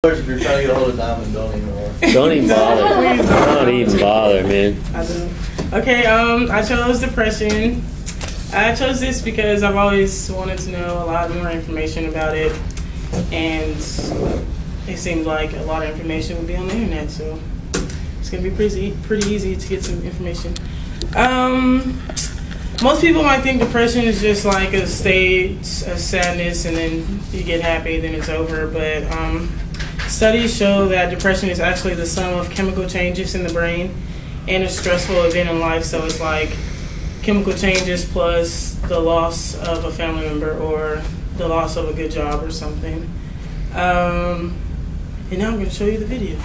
If you're trying to get a hold of Diamond, don't even worry. Don't even bother. Don't even bother, man. I do. Okay, I chose depression. I chose this because I've always wanted to know a lot more information about it, and it seemed like a lot of information would be on the internet, so it's gonna be pretty easy to get some information. Most people might think depression is just like a state of sadness, and then you get happy, then it's over. But studies show that depression is actually the sum of chemical changes in the brain and a stressful event in life. So it's like chemical changes plus the loss of a family member or the loss of a good job or something. And now I'm going to show you the video.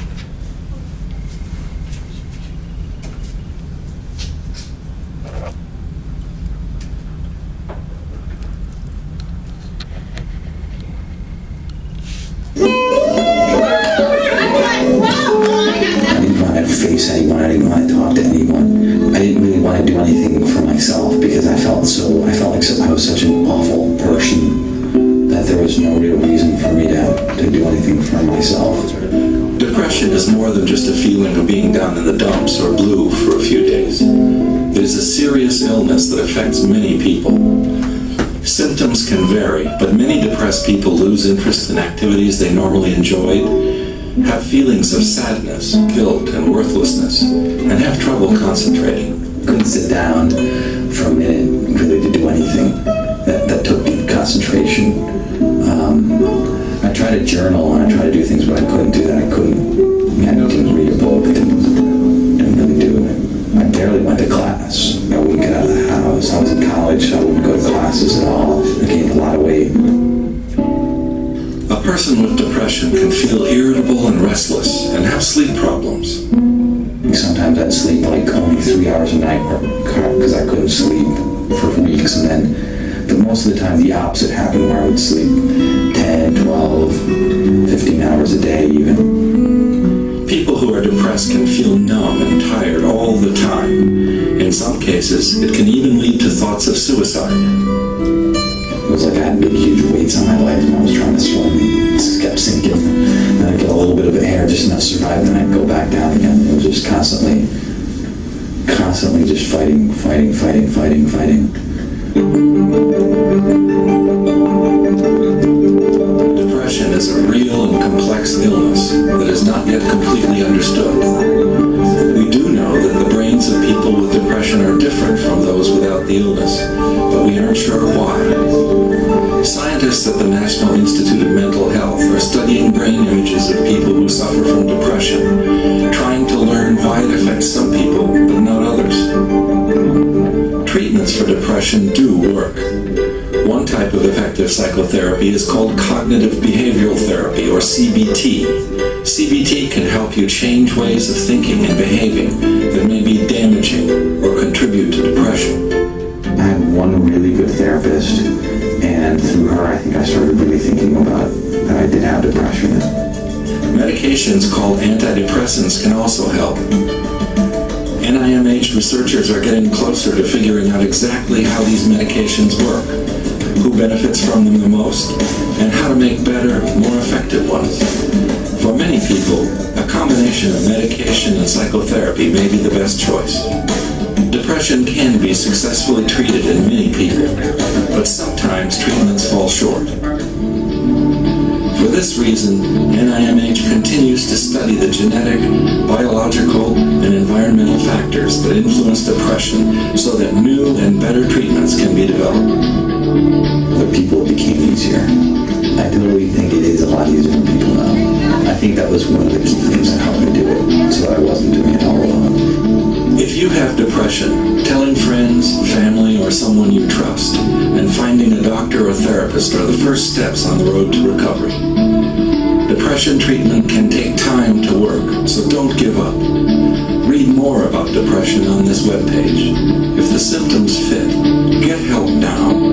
Face anyone, I didn't want to talk to anyone. I didn't really want to do anything for myself because I felt like I was such an awful person that there was no real reason for me to do anything for myself. Depression is more than just a feeling of being down in the dumps or blue for a few days. It is a serious illness that affects many people. Symptoms can vary, but many depressed people lose interest in activities they normally enjoyed, have feelings of sadness, guilt, and worthlessness, and have trouble concentrating. Couldn't sit down for a minute really to do anything that took deep concentration. I tried to journal and I tried to do things, but I couldn't do that. I couldn't read a book. Didn't really do it. I barely went to class. I wouldn't get out of the house. I was in college, so I wouldn't go to classes at all. I gained a lot of weight. A person with depression can feel irritable and restless and have sleep problems. Sometimes I'd sleep like only 3 hours a night because I couldn't sleep for weeks, but most of the time the opposite happened where I would sleep 10, 12, 15 hours a day even. People who are depressed can feel numb and tired all the time. In some cases, it can even lead to thoughts of suicide. It was like I had big, huge weights on my legs when I was trying to swim. It just kept sinking. Then I'd get a little bit of air just enough to survive, then I'd go back down again. It was just constantly just fighting. Depression is a real and complex illness that is not yet completely understood. We do know that the brains of people with depression are different from those without the illness, but we aren't sure why. Scientists at the National Institute of Mental Health are studying brain images of people who suffer from depression, trying to learn why it affects some people but not others. Treatments for depression do work. One type of effective psychotherapy is called cognitive behavioral therapy, or CBT. CBT can help you change ways of thinking and behaving that may be damaging or contribute to depression. I had one really good therapist, and through her I think I started really thinking about that I did have depression. Medications called antidepressants can also help. NIMH researchers are getting closer to figuring out exactly how these medications work, who benefits from them the most, and how to make better, more effective ones. For many people, a combination of medication and psychotherapy may be the best choice. Depression can be successfully treated in many people, but sometimes treatments fall short. For this reason, NIMH continues to study the genetic, biological, and environmental factors that influence depression so that new and better treatments can be developed. For people, it became easier. I literally think it is a lot easier than people know. I think that was one of the key things that helped me do it, so I wasn't doing it all alone. If you have depression, telling friends, family, or someone you trust, and finding a doctor or therapist are the first steps on the road to recovery. Depression treatment can take time to work, so don't give up. Read more about depression on this webpage. If the symptoms fit, get help now.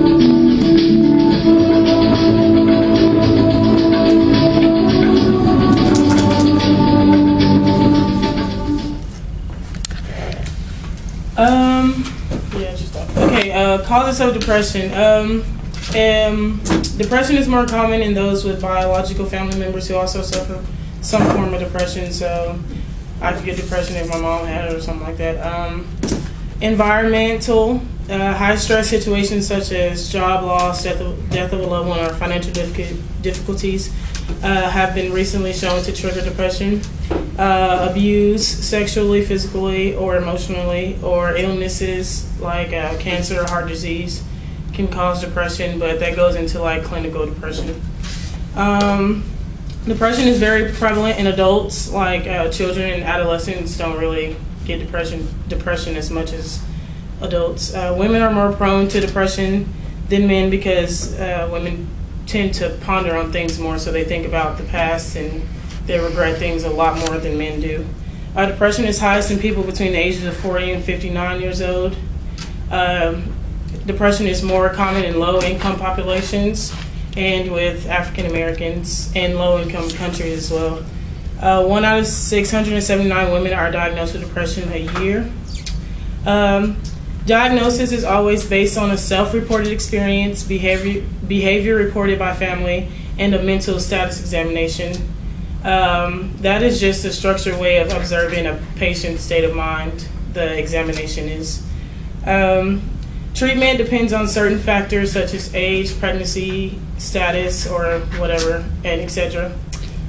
Yeah, just that. Okay, causes of depression. Depression is more common in those with biological family members who also suffer some form of depression. So I could get depression if my mom had it or something like that. Environmental, high stress situations such as job loss, death of a loved one, or financial difficulties have been recently shown to trigger depression. Abuse, sexually, physically, or emotionally, or illnesses like cancer or heart disease can cause depression, but that goes into like clinical depression. Depression is very prevalent in adults, like children and adolescents don't really get depression as much as adults. Women are more prone to depression than men because women tend to ponder on things more, so they think about the past and they regret things a lot more than men do. Depression is highest in people between the ages of 40 and 59 years old. Depression is more common in low-income populations and with African Americans and low-income countries as well. 1 out of 679 women are diagnosed with depression a year. Diagnosis is always based on a self-reported experience, behavior reported by family, and a mental status examination. That is just a structured way of observing a patient's state of mind, the examination is. Treatment depends on certain factors such as age, pregnancy, status, or whatever, and etc.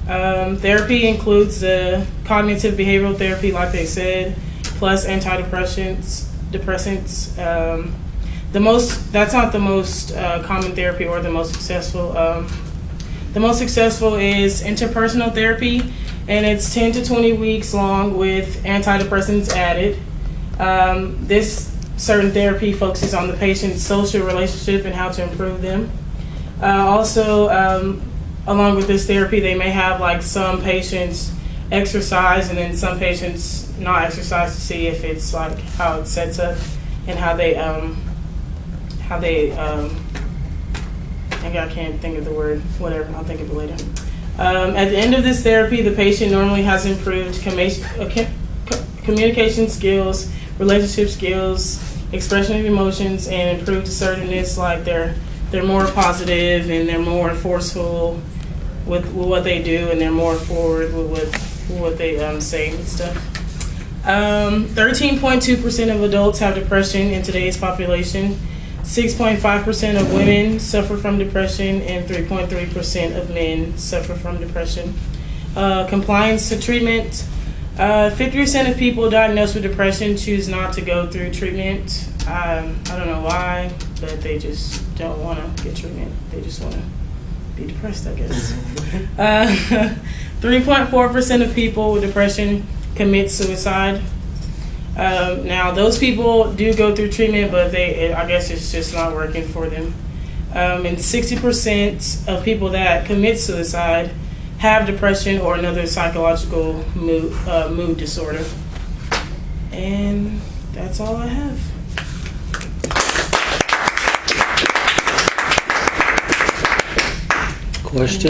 Therapy includes the cognitive behavioral therapy, like they said, plus antidepressants. That's not the most common therapy or the most successful. The most successful is interpersonal therapy, and it's 10 to 20 weeks long with antidepressants added. This certain therapy focuses on the patient's social relationship and how to improve them. Also, along with this therapy, they may have like some patients exercise and then some patients not exercise to see if it's like how it sets up and how they I can't think of the word, whatever, I'll think of it later. At the end of this therapy, the patient normally has improved communication skills, relationship skills, expression of emotions, and improved assertiveness, like they're more positive and they're more forceful with what they do, and they're more forward with what they say and stuff. 13.2% of adults have depression in today's population. 6.5% of women suffer from depression, and 3.3% of men suffer from depression. Compliance to treatment. 50% of people diagnosed with depression choose not to go through treatment. I don't know why, but they just don't want to get treatment. They just want to be depressed, I guess. 3.4% of people with depression commit suicide. Now, those people do go through treatment, but I guess it's just not working for them. And 60% of people that commit suicide have depression or another psychological mood disorder. And that's all I have. Question?